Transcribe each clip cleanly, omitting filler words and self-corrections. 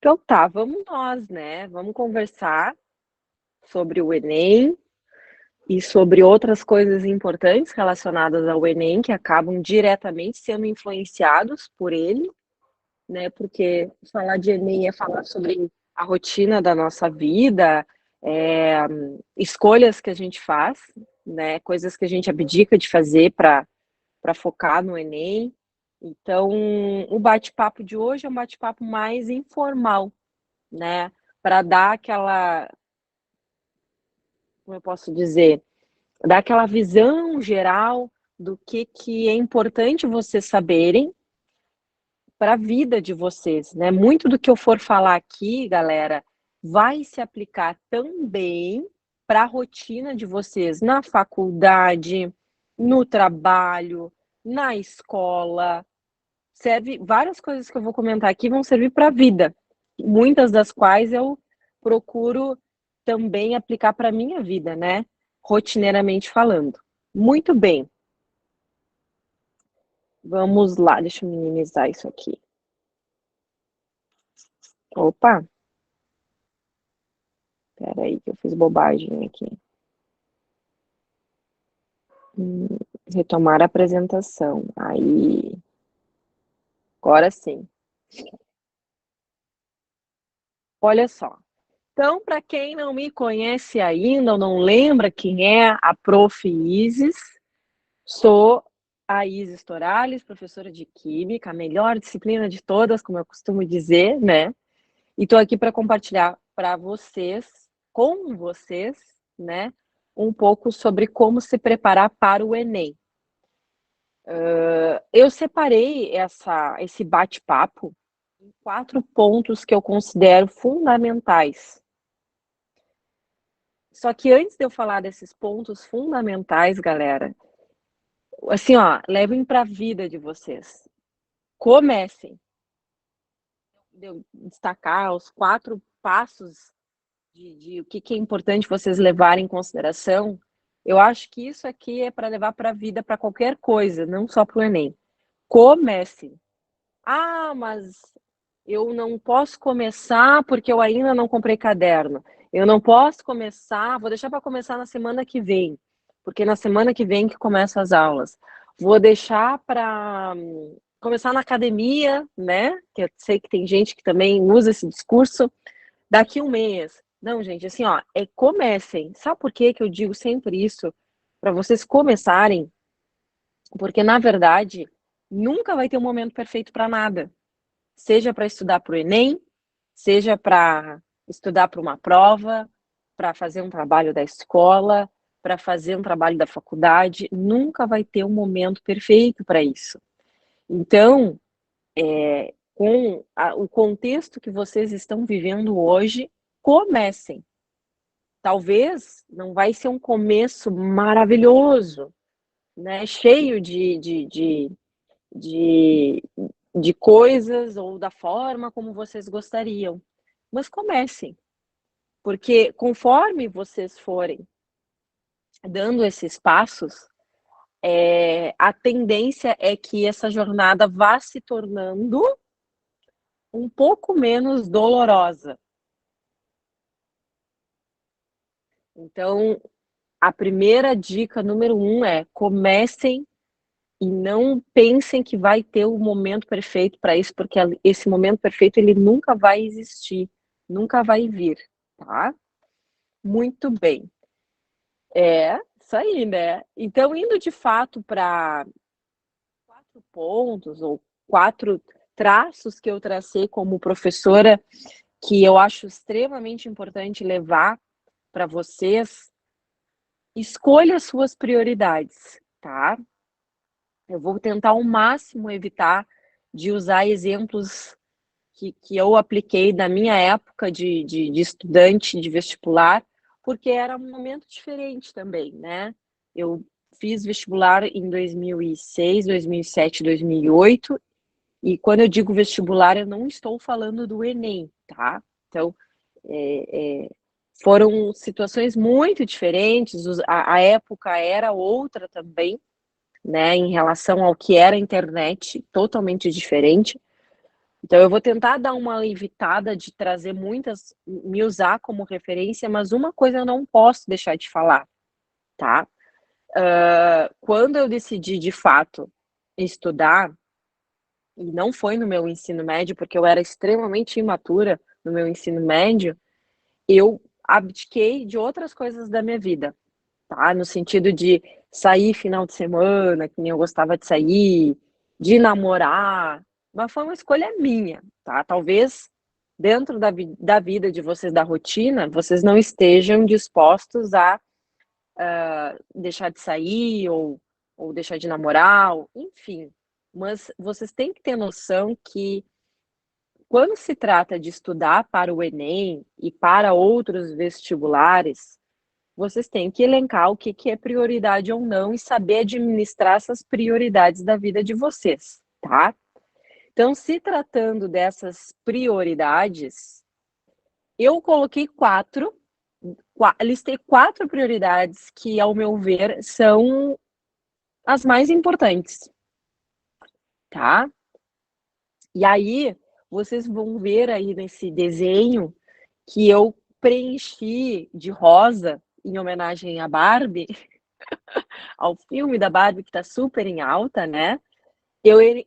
Então tá, vamos nós, né? Vamos conversar sobre o Enem e sobre outras coisas importantes relacionadas ao Enem, que acabam diretamente sendo influenciados por ele, né? Porque falar de Enem é falar sobre a rotina da nossa vida, é, escolhas que a gente faz, né? Coisas que a gente abdica de fazer para focar no Enem. Então, o bate-papo de hoje é um bate-papo mais informal, né? Para dar aquela, como eu posso dizer, dar aquela visão geral do que é importante vocês saberem para a vida de vocês, né? Muito do que eu for falar aqui, galera, vai se aplicar também para a rotina de vocês na faculdade, no trabalho, na escola. Serve várias coisas que eu vou comentar aqui vão servir para a vida, muitas das quais eu procuro também aplicar para a minha vida, né? Rotineiramente falando. Muito bem, vamos lá, deixa eu minimizar isso aqui. Opa, peraí que eu fiz bobagem aqui. Retomar a apresentação. Aí, agora sim. Olha só. Então, para quem não me conhece ainda ou não lembra quem é a Prof. Isis, sou a Isis Torales, professora de Química, a melhor disciplina de todas, como eu costumo dizer, né? E estou aqui para compartilhar para vocês, com vocês, né, um pouco sobre como se preparar para o Enem. Eu separei esse bate-papo em 4 pontos que eu considero fundamentais. Só que antes de eu falar desses pontos fundamentais, galera, assim, ó, levem para a vida de vocês. Comecem. De eu destacar os 4 passos de o que é importante vocês levarem em consideração, eu acho que isso aqui é para levar para a vida, para qualquer coisa, não só para o Enem. Comecem. Ah, mas eu não posso começar porque eu ainda não comprei caderno. Eu não posso começar, vou deixar para começar na semana que vem, porque na semana que vem que começam as aulas. Vou deixar para começar na academia, né? Que eu sei que tem gente que também usa esse discurso, daqui um mês. Não, gente, assim, ó, comecem. Sabe por que eu digo sempre isso? Para vocês começarem, porque na verdade nunca vai ter um momento perfeito para nada. Seja para estudar para o Enem, seja para estudar para uma prova, para fazer um trabalho da escola, para fazer um trabalho da faculdade, nunca vai ter um momento perfeito para isso. Então, com o contexto que vocês estão vivendo hoje, comecem. Talvez não vai ser um começo maravilhoso, né? Cheio de, de coisas ou da forma como vocês gostariam. Mas comecem, porque conforme vocês forem dando esses passos, a tendência é que essa jornada vá se tornando um pouco menos dolorosa. Então, a primeira dica número 1 é comecem e não pensem que vai ter o momento perfeito para isso, porque esse momento perfeito ele nunca vai existir, nunca vai vir, tá? Muito bem. Isso aí, né? Então, indo de fato para 4 pontos ou 4 traços que eu tracei como professora, que eu acho extremamente importante levar para vocês, escolha suas prioridades, tá? Eu vou tentar ao máximo evitar de usar exemplos que eu apliquei da minha época de estudante de vestibular, porque era um momento diferente também, né? Eu fiz vestibular em 2006, 2007, 2008, e quando eu digo vestibular, eu não estou falando do Enem, tá? Então, foram situações muito diferentes, a época era outra também, né, em relação ao que era a internet, totalmente diferente. Então eu vou tentar dar uma evitada de trazer muitas me usar como referência, mas uma coisa eu não posso deixar de falar, tá. Quando eu decidi de fato estudar, e não foi no meu ensino médio, porque eu era extremamente imatura no meu ensino médio, eu abdiquei de outras coisas da minha vida, tá, no sentido de sair final de semana, que nem eu gostava de sair, de namorar, mas foi uma escolha minha, tá. Talvez dentro da vida de vocês, da rotina, vocês não estejam dispostos a, deixar de sair ou deixar de namorar, ou enfim, mas vocês têm que ter noção que quando se trata de estudar para o Enem e para outros vestibulares, vocês têm que elencar o que que é prioridade ou não e saber administrar essas prioridades da vida de vocês, tá. Então, se tratando dessas prioridades, eu coloquei 4, listei 4 prioridades que, ao meu ver, são as mais importantes, tá. E aí, vocês vão ver aí nesse desenho que eu preenchi de rosa, em homenagem à Barbie, ao filme da Barbie que tá super em alta, né,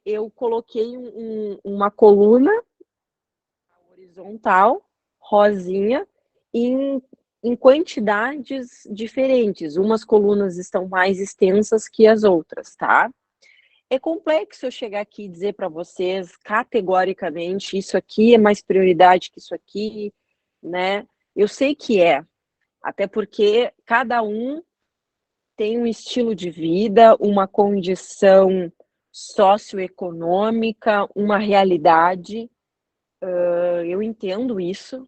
eu coloquei uma coluna horizontal, rosinha, em quantidades diferentes, umas colunas estão mais extensas que as outras, tá. É complexo eu chegar aqui e dizer para vocês categoricamente: "Isso aqui é mais prioridade que isso aqui", né. Eu sei que é, até porque cada um tem um estilo de vida, uma condição socioeconômica, uma realidade, eu entendo isso,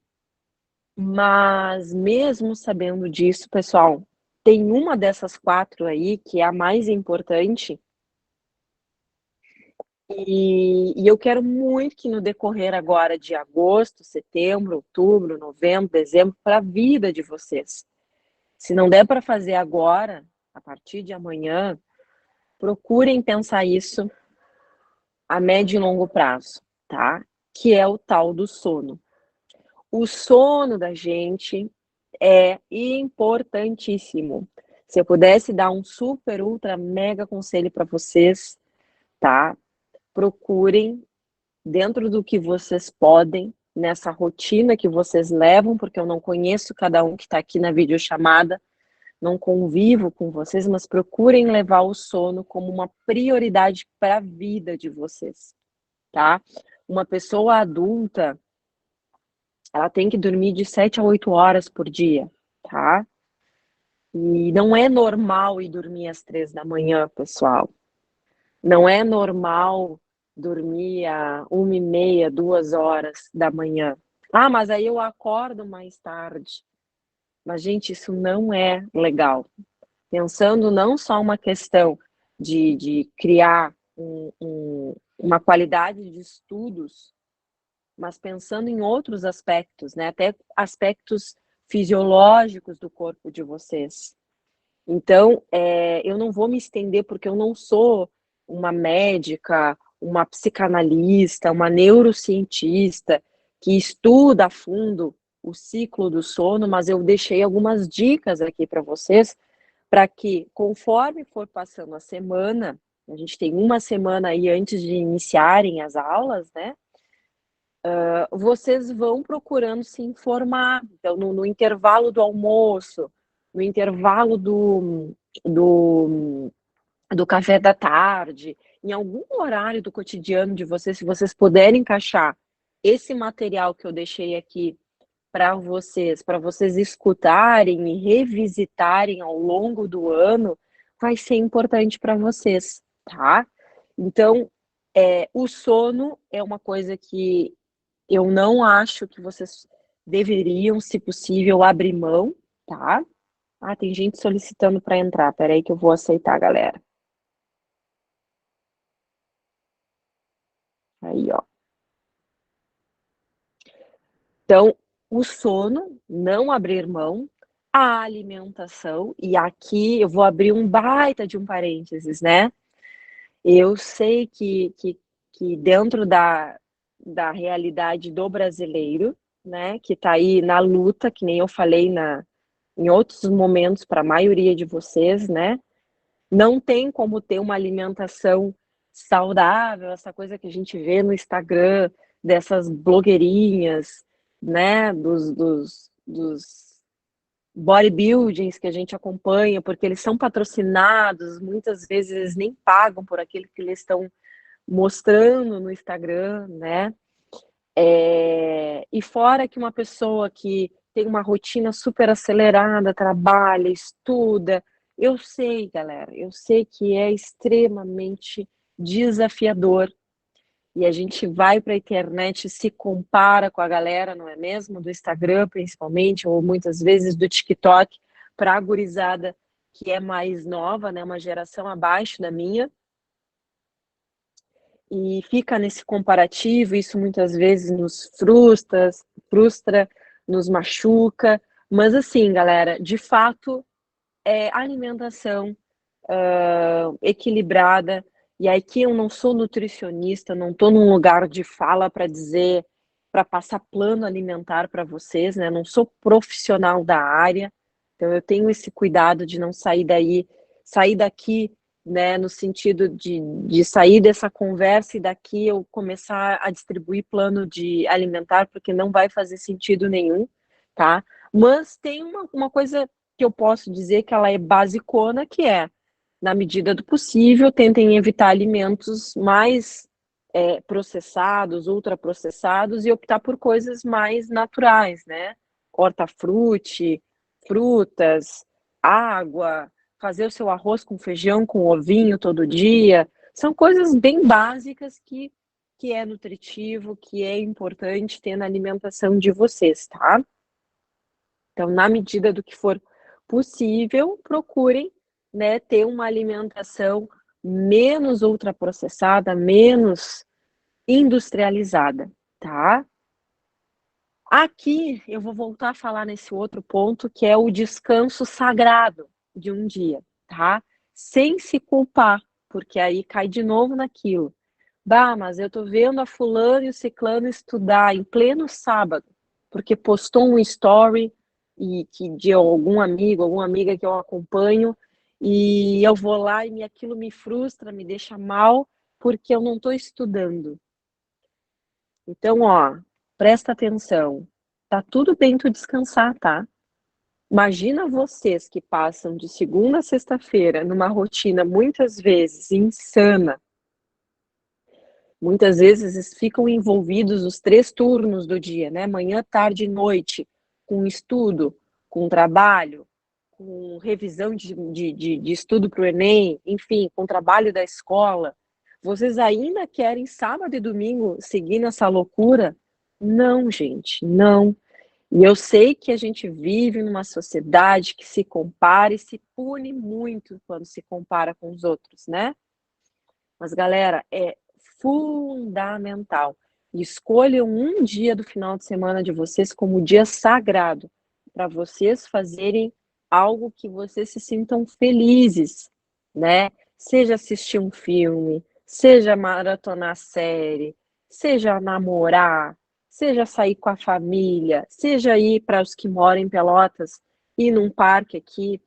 mas mesmo sabendo disso, pessoal, tem uma dessas 4 aí que é a mais importante, e eu quero muito que no decorrer agora de agosto, setembro, outubro, novembro, dezembro, para a vida de vocês. Se não der para fazer agora, a partir de amanhã, procurem pensar isso a médio e longo prazo, tá? Que é o tal do sono. O sono da gente é importantíssimo. Se eu pudesse dar um super, ultra, mega conselho para vocês, tá? Procurem, dentro do que vocês podem, nessa rotina que vocês levam, porque eu não conheço cada um que está aqui na videochamada, não convivo com vocês, mas procurem levar o sono como uma prioridade para a vida de vocês, tá? Uma pessoa adulta, ela tem que dormir de 7 a 8 horas por dia, tá? E não é normal ir dormir às 3 da manhã, pessoal. Não é normal dormir a 1h30, 2 horas da manhã. Ah, mas aí eu acordo mais tarde. Mas, gente, isso não é legal. Pensando não só uma questão de criar uma qualidade de estudos, mas pensando em outros aspectos, né, até aspectos fisiológicos do corpo de vocês. Então, eu não vou me estender, porque eu não sou uma médica, uma psicanalista, uma neurocientista que estuda a fundo o ciclo do sono, mas eu deixei algumas dicas aqui para vocês, para que conforme for passando a semana, a gente tem uma semana aí antes de iniciarem as aulas, né, vocês vão procurando se informar. Então, no intervalo do almoço, no intervalo do do café da tarde, em algum horário do cotidiano de vocês, se vocês puderem encaixar esse material que eu deixei aqui para vocês escutarem e revisitarem ao longo do ano, vai ser importante para vocês, tá. Então, o sono é uma coisa que eu não acho que vocês deveriam, se possível, abrir mão, tá. Ah, tem gente solicitando para entrar, espera aí que eu vou aceitar, galera. Aí, ó. Então, o sono, não abrir mão, a alimentação, e aqui eu vou abrir um baita de um parênteses, né. Eu sei que dentro da realidade do brasileiro, né, que está aí na luta, que nem eu falei em outros momentos para a maioria de vocês, né? Não tem como ter uma alimentação saudável, essa coisa que a gente vê no Instagram, dessas blogueirinhas, né, dos bodybuildings que a gente acompanha, porque eles são patrocinados, muitas vezes eles nem pagam por aquilo que eles estão mostrando no Instagram, né? E fora que uma pessoa que tem uma rotina super acelerada, trabalha, estuda, eu sei, galera, eu sei que é extremamente desafiador e a gente vai para a internet e se compara com a galera, não é mesmo? Do Instagram, principalmente, ou muitas vezes do TikTok, para a gurizada que é mais nova, né? Uma geração abaixo da minha, e fica nesse comparativo, isso muitas vezes nos frustra, nos machuca, mas assim, galera, de fato, alimentação equilibrada, e aqui eu não sou nutricionista, não estou num lugar de fala para dizer, para passar plano alimentar para vocês, né? Não sou profissional da área, então eu tenho esse cuidado de não sair daqui, né? No sentido de sair dessa conversa e daqui eu começar a distribuir plano de alimentar, porque não vai fazer sentido nenhum, tá? Mas tem uma coisa que eu posso dizer que ela é basicona, que é na medida do possível, tentem evitar alimentos mais processados, ultraprocessados e optar por coisas mais naturais, né? Hortafruti, frutas, água, fazer o seu arroz com feijão, com ovinho todo dia. São coisas bem básicas que é nutritivo, que é importante ter na alimentação de vocês, tá? Então, na medida do que for possível, procurem, né, ter uma alimentação menos ultraprocessada, menos industrializada, tá? Aqui eu vou voltar a falar nesse outro ponto, que é o descanso sagrado de um dia, tá? Sem se culpar, porque aí cai de novo naquilo. Bah, mas eu tô vendo a fulano e o ciclano estudar em pleno sábado, porque postou um story e que de algum amigo, alguma amiga que eu acompanho, e eu vou lá e aquilo me frustra, me deixa mal, porque eu não estou estudando. Então, ó, presta atenção. Tá tudo bem tu descansar, tá? Imagina vocês que passam de segunda a sexta-feira numa rotina muitas vezes insana. Muitas vezes ficam envolvidos os 3 turnos do dia, né, manhã, tarde e noite, com estudo, com trabalho, com revisão de estudo para o Enem, enfim, com trabalho da escola. Vocês ainda querem sábado e domingo seguir nessa loucura? Não, gente, não. E eu sei que a gente vive numa sociedade que se compara e se pune muito quando se compara com os outros, né? Mas, galera, é fundamental. Escolham um dia do final de semana de vocês como dia sagrado, para vocês fazerem algo que vocês se sintam felizes, né? Seja assistir um filme, seja maratonar série, seja namorar, seja sair com a família, seja ir para os que moram em Pelotas, ir num parque aqui,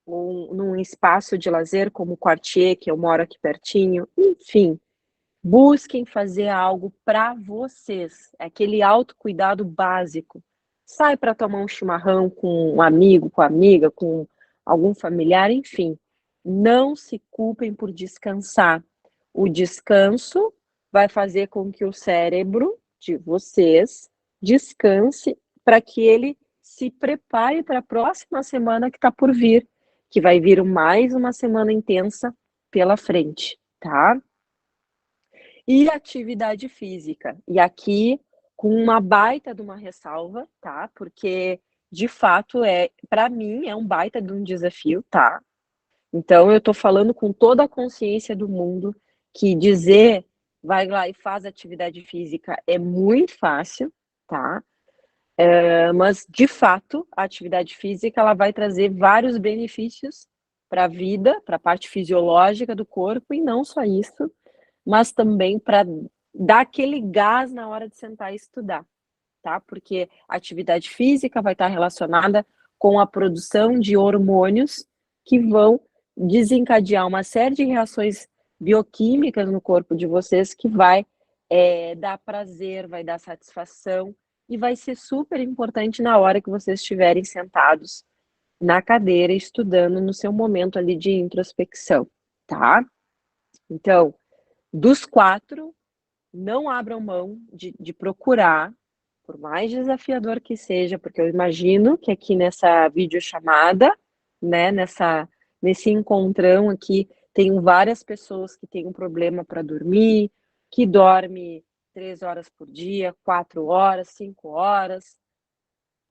num espaço de lazer como o Quartier, que eu moro aqui pertinho, enfim, busquem fazer algo para vocês, aquele autocuidado básico. Sai para tomar um chimarrão com um amigo, com amiga, com algum familiar, enfim. Não se culpem por descansar. O descanso vai fazer com que o cérebro de vocês descanse para que ele se prepare para a próxima semana que está por vir, que vai vir mais uma semana intensa pela frente, tá? E atividade física. E aqui, com uma baita de uma ressalva, tá? Porque, de fato, para mim, é um baita de um desafio, tá? Então, eu tô falando com toda a consciência do mundo que dizer vai lá e faz atividade física é muito fácil, tá? Mas, de fato, a atividade física ela vai trazer vários benefícios para a vida, para a parte fisiológica do corpo, e não só isso, mas também para dá aquele gás na hora de sentar e estudar, tá? Porque a atividade física vai estar relacionada com a produção de hormônios que vão desencadear uma série de reações bioquímicas no corpo de vocês que vai dar prazer, vai dar satisfação e vai ser super importante na hora que vocês estiverem sentados na cadeira estudando no seu momento ali de introspecção, tá? Então, dos 4, não abram mão de procurar, por mais desafiador que seja, porque eu imagino que aqui nessa videochamada, né, nesse encontrão aqui, tenham várias pessoas que têm um problema para dormir, que dorme 3 horas por dia, 4 horas, 5 horas.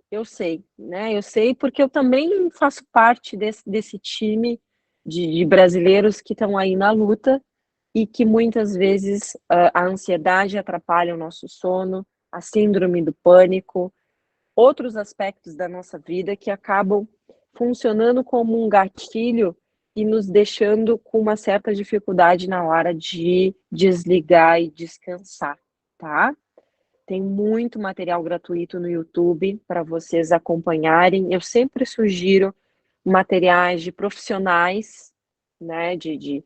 Eu sei, né, eu sei porque eu também faço parte desse time de brasileiros que estão aí na luta e que muitas vezes a ansiedade atrapalha o nosso sono, a síndrome do pânico, outros aspectos da nossa vida que acabam funcionando como um gatilho e nos deixando com uma certa dificuldade na hora de desligar e descansar, tá? Tem muito material gratuito no YouTube para vocês acompanharem. Eu sempre sugiro materiais de profissionais, né, de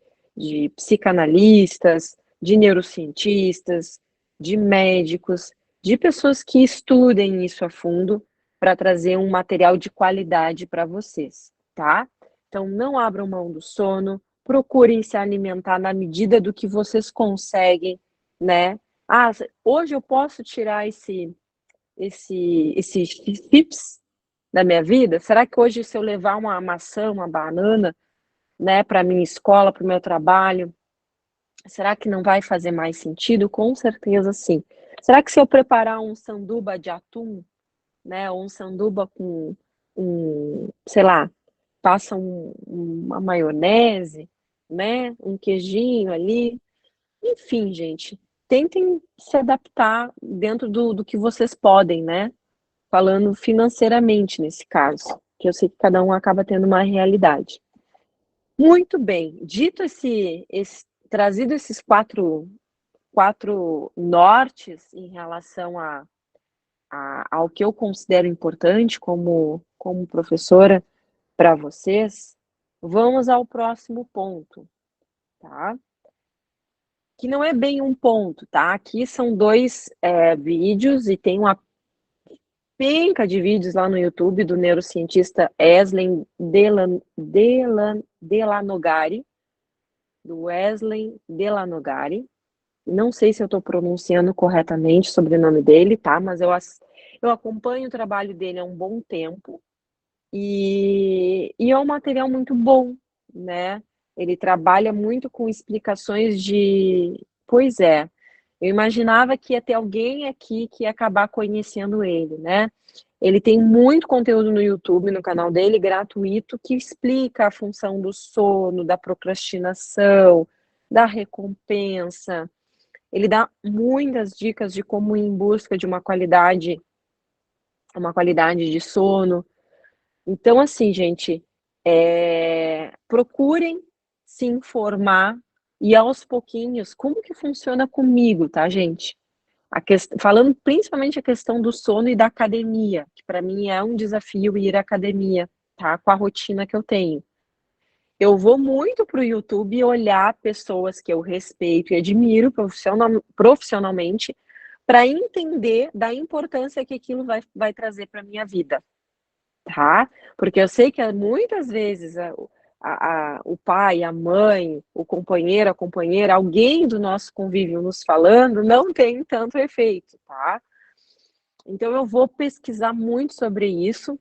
psicanalistas, de neurocientistas, de médicos, de pessoas que estudem isso a fundo para trazer um material de qualidade para vocês, tá? Então, não abram mão do sono, procurem se alimentar na medida do que vocês conseguem, né? Ah, hoje eu posso tirar esses chips da minha vida? Será que hoje, se eu levar uma maçã, uma banana, né, para minha escola, para o meu trabalho, será que não vai fazer mais sentido? Com certeza sim. Será que se eu preparar um sanduba de atum, né, ou um sanduba com sei lá, passa uma maionese, né, um queijinho ali, enfim, gente, tentem se adaptar dentro do que vocês podem, né? Falando financeiramente nesse caso, que eu sei que cada um acaba tendo uma realidade. Muito bem, dito trazido esses quatro nortes em relação ao que eu considero importante como professora para vocês, vamos ao próximo ponto, tá? Que não é bem um ponto, tá? Aqui são 2 vídeos e tem uma penca de vídeos lá no YouTube do neurocientista Eslen Delanogari, do Eslen Delanogari. Não sei se eu estou pronunciando corretamente o sobrenome dele, tá? Mas eu acompanho o trabalho dele há um bom tempo e é um material muito bom, né? Ele trabalha muito com explicações de. Pois é, eu imaginava que ia ter alguém aqui que ia acabar conhecendo ele, né? Ele tem muito conteúdo no YouTube, no canal dele, gratuito, que explica a função do sono, da procrastinação, da recompensa. Ele dá muitas dicas de como ir em busca de uma qualidade de sono. Então, assim, gente, procurem se informar e aos pouquinhos, como que funciona comigo, tá, gente? Falando principalmente a questão do sono e da academia, que para mim é um desafio ir à academia, tá? Com a rotina que eu tenho. Eu vou muito para o YouTube olhar pessoas que eu respeito e admiro profissionalmente para entender da importância que aquilo vai trazer para minha vida, tá? Porque eu sei que muitas vezes o pai, a mãe, o companheiro, a companheira, alguém do nosso convívio nos falando não tem tanto efeito, tá? Então eu vou pesquisar muito sobre isso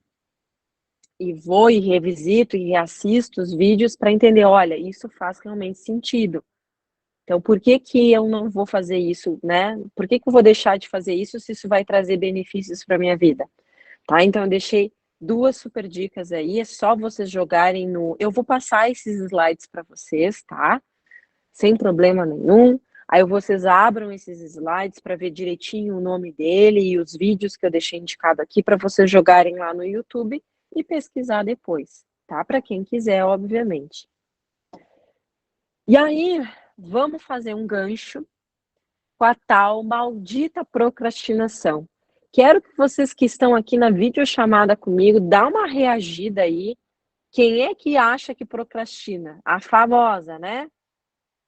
e vou e revisito e assisto os vídeos para entender, olha, isso faz realmente sentido. Então, por que que eu não vou fazer isso, né? Por que que eu vou deixar de fazer isso se isso vai trazer benefícios para minha vida? Tá? Então, eu deixei 2 super dicas aí, é só vocês jogarem no. Eu vou passar esses slides para vocês, tá? Sem problema nenhum. Aí vocês abram esses slides para ver direitinho o nome dele e os vídeos que eu deixei indicado aqui para vocês jogarem lá no YouTube e pesquisar depois, tá? Para quem quiser, obviamente. E aí, vamos fazer um gancho com a tal maldita procrastinação. Quero que vocês que estão aqui na videochamada comigo, dá uma reagida aí. Quem é que acha que procrastina? A famosa, né?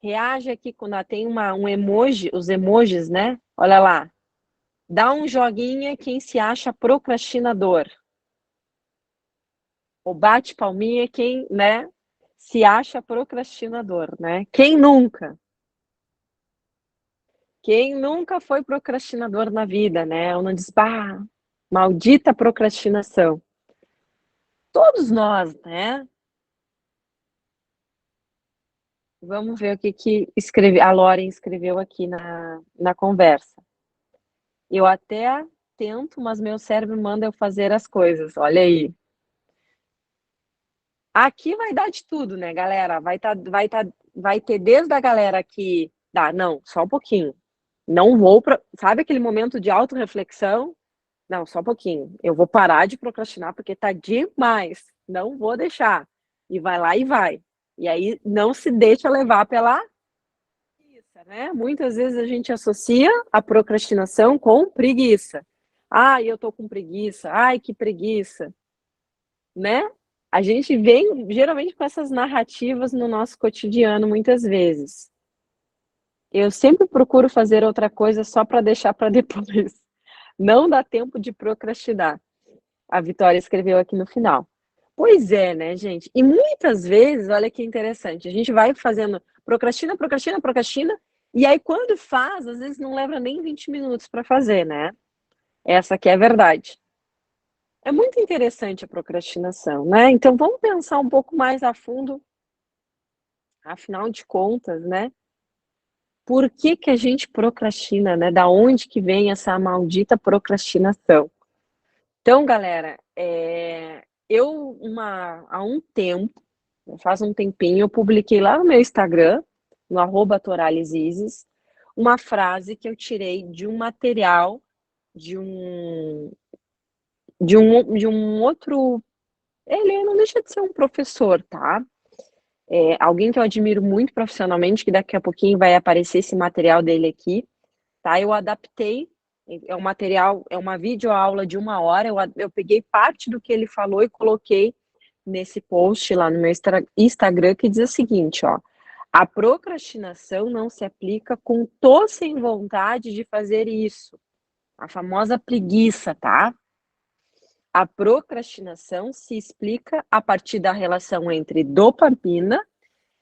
Reage aqui quando tem um emoji, os emojis, né? Olha lá. Dá um joguinha quem se acha procrastinador. Ou bate palminha quem, né, se acha procrastinador, né? Quem nunca? Quem nunca foi procrastinador na vida, né? Ou não diz, bah, maldita procrastinação. Todos nós, né? Vamos ver o que a Lauren escreveu aqui na conversa. Eu até tento, mas meu cérebro manda eu fazer as coisas. Olha aí. Aqui vai dar de tudo, né, galera? Vai ter desde a galera que dá, não, só um pouquinho. Não vou para, sabe aquele momento de autorreflexão? Não, só um pouquinho. Eu vou parar de procrastinar porque tá demais. Não vou deixar. E vai lá e vai. E aí não se deixa levar pela preguiça, né? Muitas vezes a gente associa a procrastinação com preguiça. Ai, eu tô com preguiça. Ai, que preguiça, né? A gente vem geralmente com essas narrativas no nosso cotidiano muitas vezes. Eu sempre procuro fazer outra coisa só para deixar para depois. Não dá tempo de procrastinar. A Vitória escreveu aqui no final. Pois é, né, gente? E muitas vezes, olha que interessante, a gente vai fazendo procrastina, procrastina, procrastina, e aí quando faz, às vezes não leva nem 20 minutos para fazer, né? Essa aqui é a verdade. É muito interessante a procrastinação, né? Então vamos pensar um pouco mais a fundo, afinal de contas, né? Por que que a gente procrastina, né? Da onde que vem essa maldita procrastinação? Então, galera, há um tempo, faz um tempinho, eu publiquei lá no meu Instagram, no @toralesises, uma frase que eu tirei de um material de um outro. Ele não deixa de ser um professor, tá? Alguém que eu admiro muito profissionalmente, que daqui a pouquinho vai aparecer esse material dele aqui, tá? Eu adaptei, é um material, é uma videoaula de 1 hora, eu peguei parte do que ele falou e coloquei nesse post lá no meu Instagram, que diz o seguinte, ó: a procrastinação não se aplica com tô sem vontade de fazer isso, a famosa preguiça, tá? A procrastinação se explica a partir da relação entre dopamina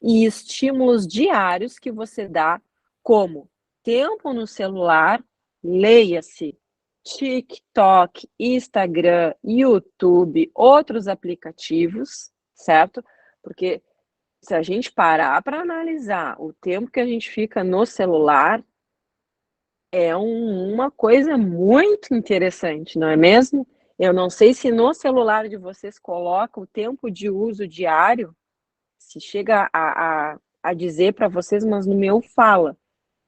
e estímulos diários que você dá, como tempo no celular, leia-se TikTok, Instagram, YouTube, outros aplicativos, certo? Porque se a gente parar para analisar o tempo que a gente fica no celular, é uma coisa muito interessante, não é mesmo? Eu não sei se no celular de vocês coloca o tempo de uso diário, se chega a dizer para vocês, mas no meu fala.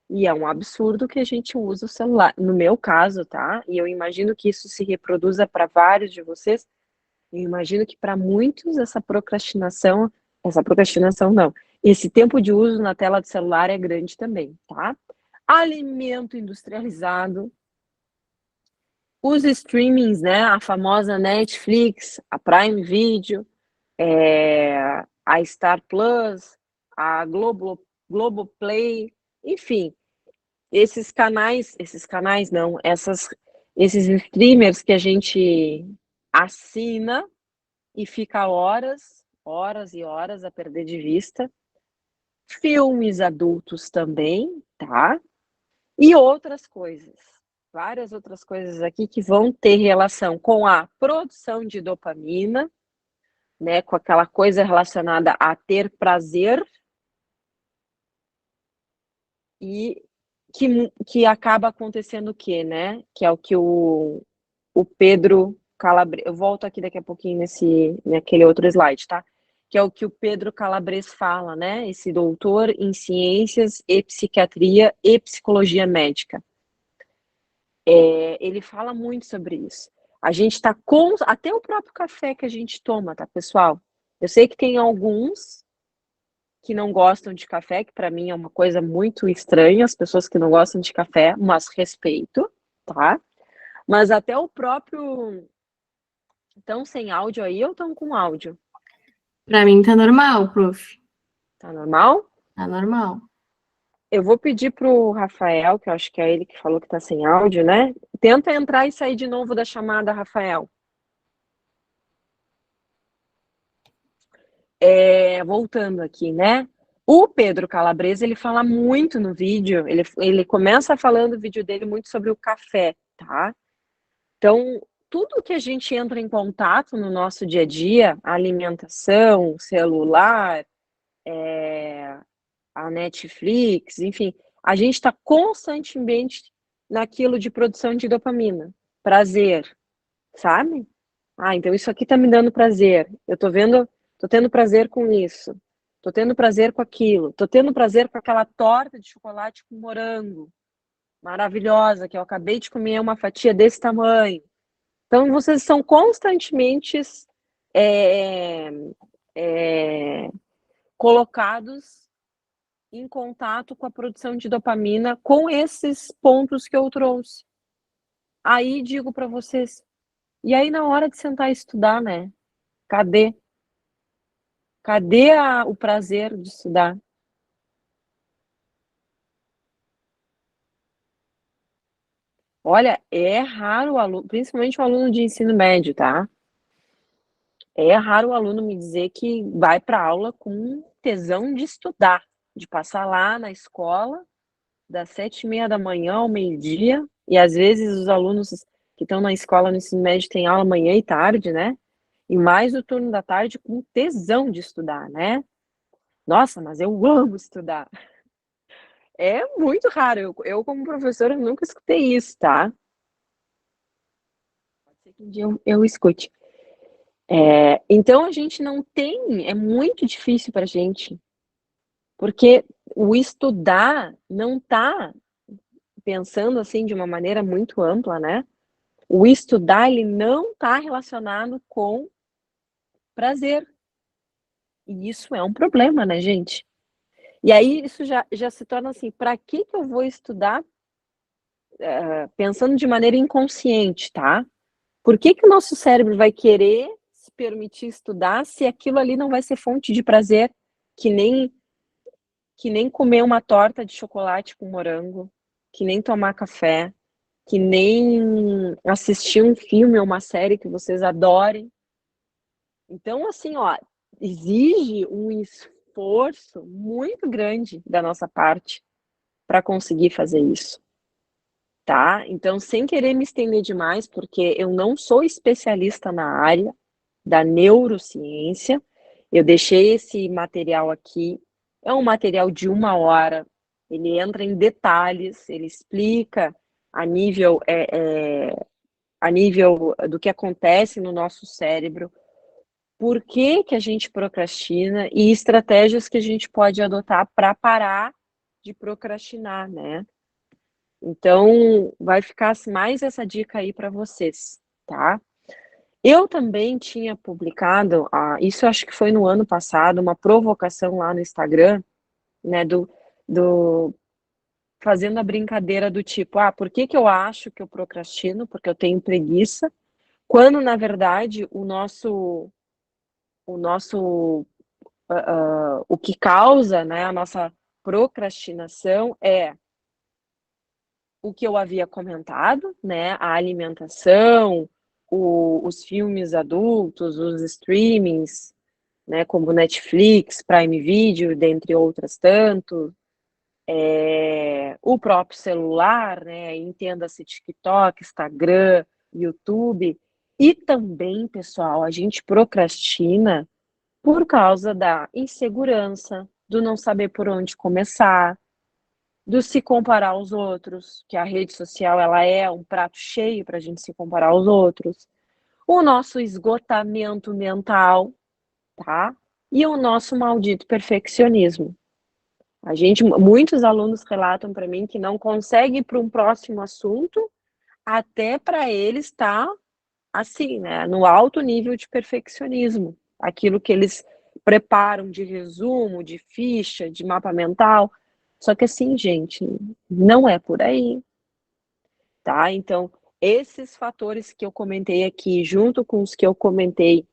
E é um absurdo que a gente usa o celular. No meu caso, tá? E eu imagino que isso se reproduza para vários de vocês. Eu imagino que para muitos essa procrastinação não, esse tempo de uso na tela do celular é grande também, tá? Alimento industrializado, os streamings, né? A famosa Netflix, a Prime Video, a Star Plus, a Globoplay, enfim, esses canais não, esses streamers que a gente assina e fica horas, horas e horas a perder de vista. Filmes adultos também, tá? E outras coisas, várias outras coisas aqui que vão ter relação com a produção de dopamina, né, com aquela coisa relacionada a ter prazer e que acaba acontecendo o quê, né? Que é o que o Pedro Calabres, eu volto aqui daqui a pouquinho naquele outro slide, tá? Que é o que o Pedro Calabres fala, né? Esse doutor em ciências e psiquiatria e psicologia médica. Ele fala muito sobre isso. A gente está com até o próprio café que a gente toma, tá, pessoal? Eu sei que tem alguns que não gostam de café, que para mim é uma coisa muito estranha, as pessoas que não gostam de café, mas respeito, tá? Mas até o próprio estão sem áudio aí ou estão com áudio? Pra mim tá normal, prof. Tá normal? Tá normal. Eu vou pedir pro Rafael, que eu acho que é ele que falou que tá sem áudio, né? Tenta entrar e sair de novo da chamada, Rafael. Voltando aqui, né? O Pedro Calabresa, ele fala muito no vídeo, ele começa falando o vídeo dele muito sobre o café, tá? Então, tudo que a gente entra em contato no nosso dia a dia, alimentação, celular, a Netflix, enfim, a gente está constantemente naquilo de produção de dopamina, prazer, sabe? Ah, então isso aqui tá me dando prazer. Eu tô tendo prazer com isso. Tô tendo prazer com aquilo. Tô tendo prazer com aquela torta de chocolate com morango, maravilhosa, que eu acabei de comer uma fatia desse tamanho. Então vocês são constantemente é, é, colocados em contato com a produção de dopamina com esses pontos que eu trouxe. Aí digo para vocês, e aí na hora de sentar e estudar, né? Cadê? Cadê o prazer de estudar? Olha, é raro o aluno, principalmente o aluno de ensino médio, tá? É raro o aluno me dizer que vai para aula com tesão de estudar, de passar lá na escola das 7h30 ao meio-dia, e às vezes os alunos que estão na escola no ensino médio têm aula manhã e tarde, né? E mais o turno da tarde com tesão de estudar, né? Nossa, mas eu amo estudar. É muito raro. Eu como professora, nunca escutei isso, tá? Pode ser que um dia eu escute. Então a gente não tem, é muito difícil para a gente, porque o estudar não tá pensando assim de uma maneira muito ampla, né? O estudar ele não está relacionado com prazer. E isso é um problema, né, gente? E aí isso já se torna assim, para que eu vou estudar pensando de maneira inconsciente, tá? Por que o nosso cérebro vai querer se permitir estudar se aquilo ali não vai ser fonte de prazer, que nem que nem comer uma torta de chocolate com morango, que nem tomar café, que nem assistir um filme ou uma série que vocês adorem. Então, assim, ó, exige um esforço muito grande da nossa parte para conseguir fazer isso, tá? Então, sem querer me estender demais, porque eu não sou especialista na área da neurociência, eu deixei esse material aqui, é um material de 1 hora, ele entra em detalhes, ele explica a nível, a nível do que acontece no nosso cérebro, por que que a gente procrastina e estratégias que a gente pode adotar para parar de procrastinar, né? Então, vai ficar mais essa dica aí para vocês, tá? Eu também tinha publicado, isso acho que foi no ano passado, uma provocação lá no Instagram, né, do fazendo a brincadeira do tipo, por que que eu acho que eu procrastino? Porque eu tenho preguiça, quando na verdade o nosso o que causa, né, a nossa procrastinação é o que eu havia comentado, né, a alimentação, os filmes adultos, os streamings, né, como Netflix, Prime Video, dentre outras tanto, o próprio celular, né, entenda-se TikTok, Instagram, YouTube, e também, pessoal, a gente procrastina por causa da insegurança, do não saber por onde começar, do se comparar aos outros, que a rede social ela é um prato cheio para a gente se comparar aos outros, o nosso esgotamento mental, tá? E o nosso maldito perfeccionismo. Muitos alunos relatam para mim que não conseguem ir para um próximo assunto até para eles estar assim, né, no alto nível de perfeccionismo, aquilo que eles preparam de resumo, de ficha, de mapa mental. Só que assim, gente, não é por aí, tá? Então, esses fatores que eu comentei aqui, junto com os que eu comentei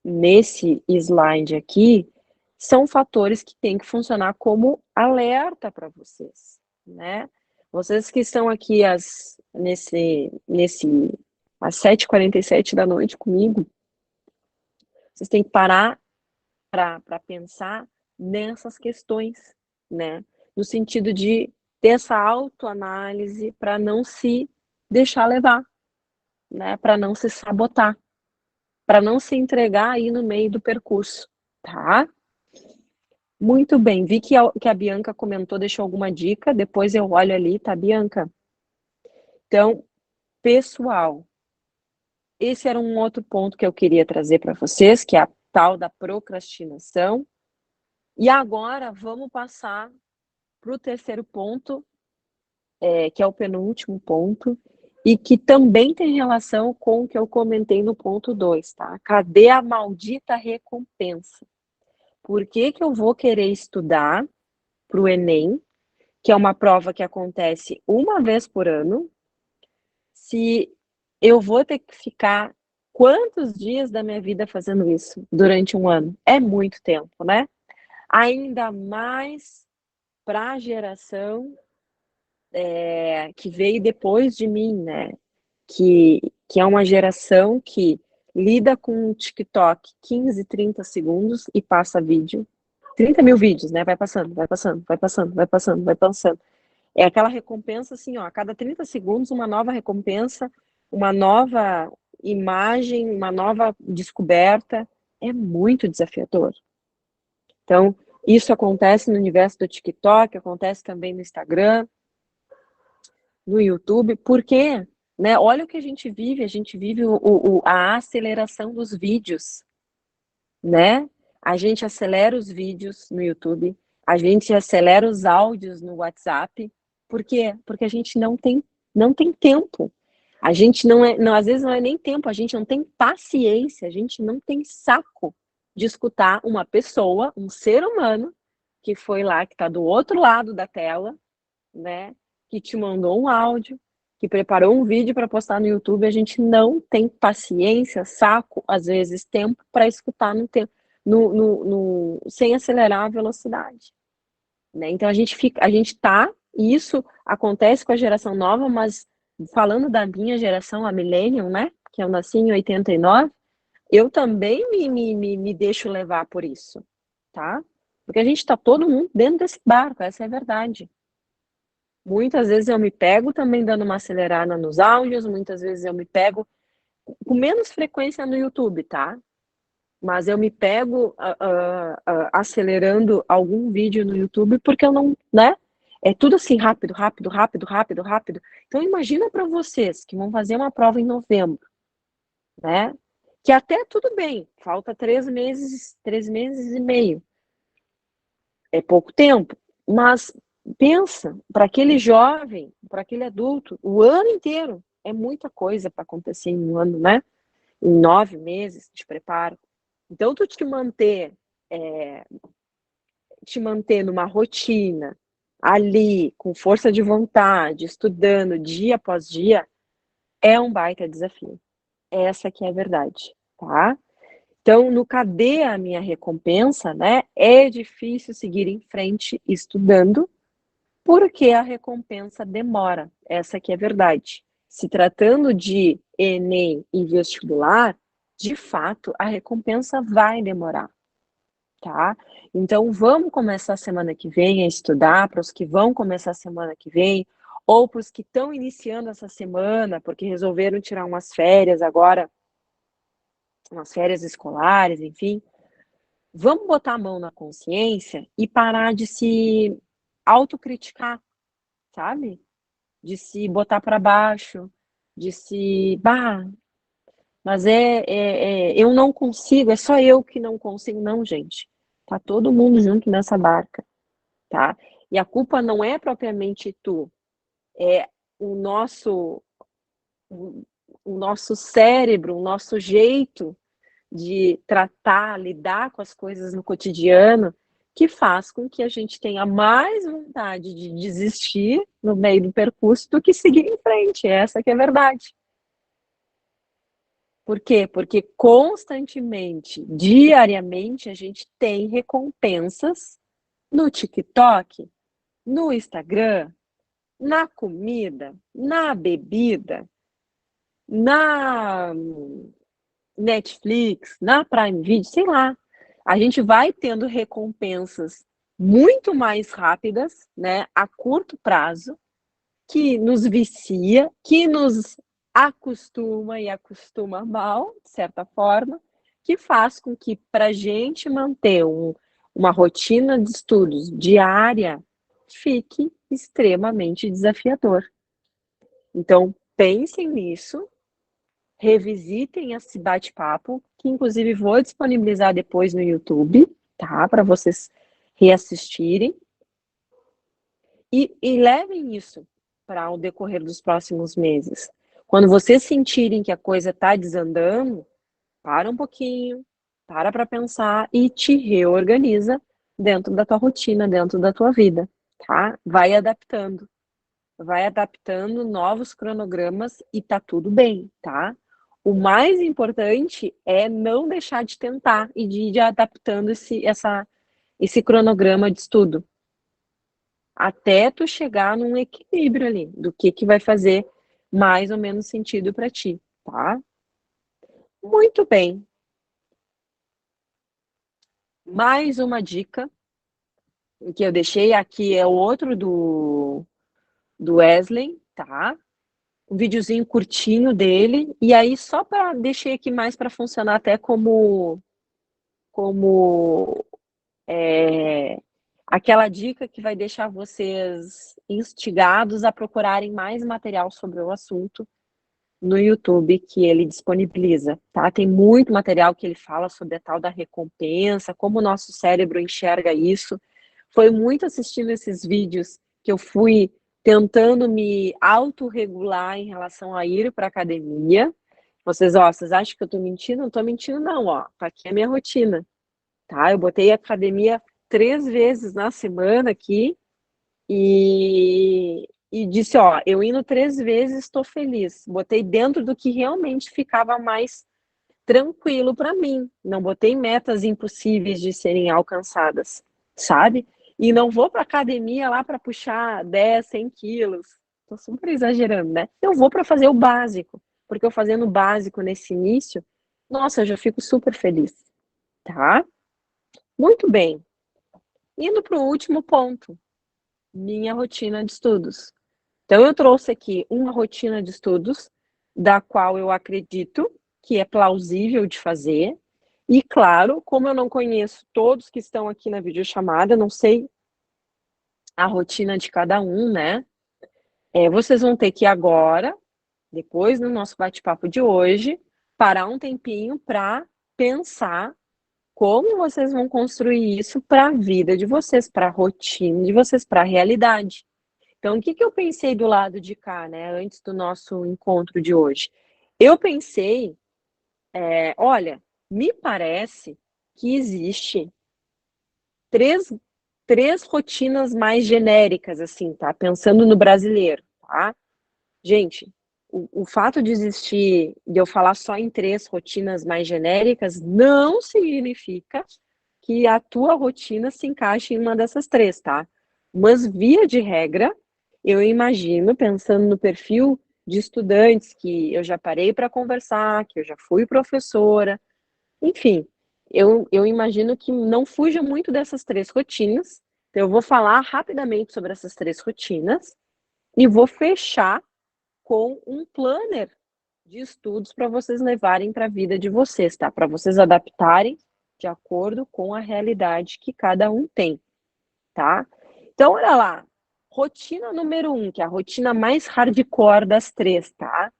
nesse slide aqui, são fatores que têm que funcionar como alerta para vocês, né? Vocês que estão aqui às 7h47 da noite comigo, vocês têm que parar para pensar nessas questões, né? No sentido de ter essa autoanálise para não se deixar levar, né? Para não se sabotar, para não se entregar aí no meio do percurso, tá? Muito bem, vi que a Bianca comentou, deixou alguma dica, depois eu olho ali, tá, Bianca? Então, pessoal, esse era um outro ponto que eu queria trazer para vocês, que é a tal da procrastinação. E agora vamos passar para o terceiro ponto, que é o penúltimo ponto, e que também tem relação com o que eu comentei no ponto 2, tá? Cadê a maldita recompensa? Por que que eu vou querer estudar para o Enem, que é uma prova que acontece uma vez por ano, se eu vou ter que ficar quantos dias da minha vida fazendo isso durante um ano? É muito tempo, né? Ainda mais para a geração que veio depois de mim, né? Que é uma geração que lida com o TikTok 15, 30 segundos e passa vídeo. 30 mil vídeos, né? Vai passando, vai passando, vai passando, vai passando, vai passando. É aquela recompensa assim, ó, a cada 30 segundos uma nova recompensa, uma nova imagem, uma nova descoberta. É muito desafiador. Então, isso acontece no universo do TikTok, acontece também no Instagram, no YouTube, porque, né, olha o que a gente vive a aceleração dos vídeos, né? A gente acelera os vídeos no YouTube, a gente acelera os áudios no WhatsApp, por quê? Porque a gente não tem tempo. A gente não, às vezes não é nem tempo, a gente não tem paciência, a gente não tem saco de escutar uma pessoa, um ser humano, que foi lá, que está do outro lado da tela, né? Que te mandou um áudio, que preparou um vídeo para postar no YouTube, a gente não tem paciência, saco, às vezes tempo para escutar no tempo, sem acelerar a velocidade, né? Então a gente tá, e isso acontece com a geração nova, mas falando da minha geração, a Millennium, né? Que eu nasci em 89, eu também me deixo levar por isso, tá? Porque a gente tá todo mundo dentro desse barco, essa é a verdade. Muitas vezes eu me pego também dando uma acelerada nos áudios, muitas vezes eu me pego com menos frequência no YouTube, tá? Mas eu me pego acelerando algum vídeo no YouTube porque eu não, né? É tudo assim rápido, rápido, rápido, rápido, rápido. Então imagina para vocês que vão fazer uma prova em novembro, né? Que até tudo bem, falta 3 meses e meio. É pouco tempo, mas pensa, para aquele jovem, para aquele adulto, o ano inteiro é muita coisa para acontecer em um ano, né? Em 9 meses de preparo. Então, tu te manter numa rotina, ali, com força de vontade, estudando dia após dia, é um baita desafio. Essa que é a verdade, tá? Então, no cadê a minha recompensa, né? É difícil seguir em frente estudando, porque a recompensa demora. Essa que é a verdade. Se tratando de Enem e vestibular, de fato, a recompensa vai demorar, tá? Então, vamos começar a semana que vem a estudar, para os que vão começar a semana que vem, ou para os que estão iniciando essa semana, porque resolveram tirar umas férias agora, umas férias escolares, enfim. Vamos botar a mão na consciência e parar de se autocriticar, sabe? De se botar para baixo, de se, bah, mas eu não consigo, é só eu que não consigo, não, gente. Tá todo mundo junto nessa barca, tá? E a culpa não é propriamente tu, é o nosso, o nosso cérebro, o nosso jeito de tratar, lidar com as coisas no cotidiano, que faz com que a gente tenha mais vontade de desistir no meio do percurso do que seguir em frente, essa que é a verdade. Por quê? Porque constantemente, diariamente, a gente tem recompensas no TikTok, no Instagram, na comida, na bebida, na Netflix, na Prime Video, sei lá. A gente vai tendo recompensas muito mais rápidas, né, a curto prazo, que nos vicia, que nos acostuma e acostuma mal, de certa forma, que faz com que para a gente manter uma rotina de estudos diária fique extremamente desafiador. Então, pensem nisso, revisitem esse bate-papo, que inclusive vou disponibilizar depois no YouTube, tá? Para vocês reassistirem. E levem isso para o decorrer dos próximos meses. Quando vocês sentirem que a coisa está desandando, para um pouquinho, para pensar e te reorganiza dentro da tua rotina, dentro da tua vida, tá? Vai adaptando novos cronogramas e tá tudo bem, tá? O mais importante é não deixar de tentar e de ir adaptando esse cronograma de estudo, até tu chegar num equilíbrio ali, do que vai fazer mais ou menos sentido para ti, tá? Muito bem. Mais uma dica que eu deixei aqui é o outro do Wesley, tá? Um videozinho curtinho dele, e aí só para deixei aqui mais para funcionar até como aquela dica que vai deixar vocês instigados a procurarem mais material sobre o assunto no YouTube que ele disponibiliza, tá? Tem muito material que ele fala sobre a tal da recompensa, como o nosso cérebro enxerga isso. Foi muito assistindo esses vídeos que eu fui tentando me autorregular em relação a ir para academia. Vocês, ó, vocês acham que eu tô mentindo? Não tô mentindo não, ó. Tá aqui a minha rotina, tá? Eu botei a academia 3 vezes na semana aqui e disse, ó, eu indo 3 vezes estou feliz. Botei dentro do que realmente ficava mais tranquilo para mim. Não botei metas impossíveis de serem alcançadas, sabe? E não vou para academia lá para puxar 10, 100 quilos. Tô super exagerando, né? Eu vou para fazer o básico, porque eu fazendo o básico nesse início, nossa, eu já fico super feliz, tá? Muito bem. Indo para o último ponto, minha rotina de estudos. Então, eu trouxe aqui uma rotina de estudos, da qual eu acredito que é plausível de fazer. E, claro, como eu não conheço todos que estão aqui na videochamada, não sei a rotina de cada um, né? Vocês vão ter que agora, depois do nosso bate-papo de hoje, parar um tempinho para pensar como vocês vão construir isso para a vida de vocês, para a rotina de vocês, para a realidade. Então, o que eu pensei do lado de cá, né, antes do nosso encontro de hoje? Eu pensei, olha, me parece que existe três, três rotinas mais genéricas, assim, tá? Pensando no brasileiro, tá? Gente, o fato de existir, de eu falar só em 3 rotinas mais genéricas, não significa que a tua rotina se encaixe em uma dessas 3, tá? Mas, via de regra, eu imagino, pensando no perfil de estudantes que eu já parei para conversar, que eu já fui professora, enfim, eu imagino que não fuja muito dessas 3 rotinas. Então, eu vou falar rapidamente sobre essas 3 rotinas e vou fechar com um planner de estudos para vocês levarem para a vida de vocês, tá? Para vocês adaptarem de acordo com a realidade que cada um tem, tá? Então, olha lá, rotina número 1, que é a rotina mais hardcore das 3, tá?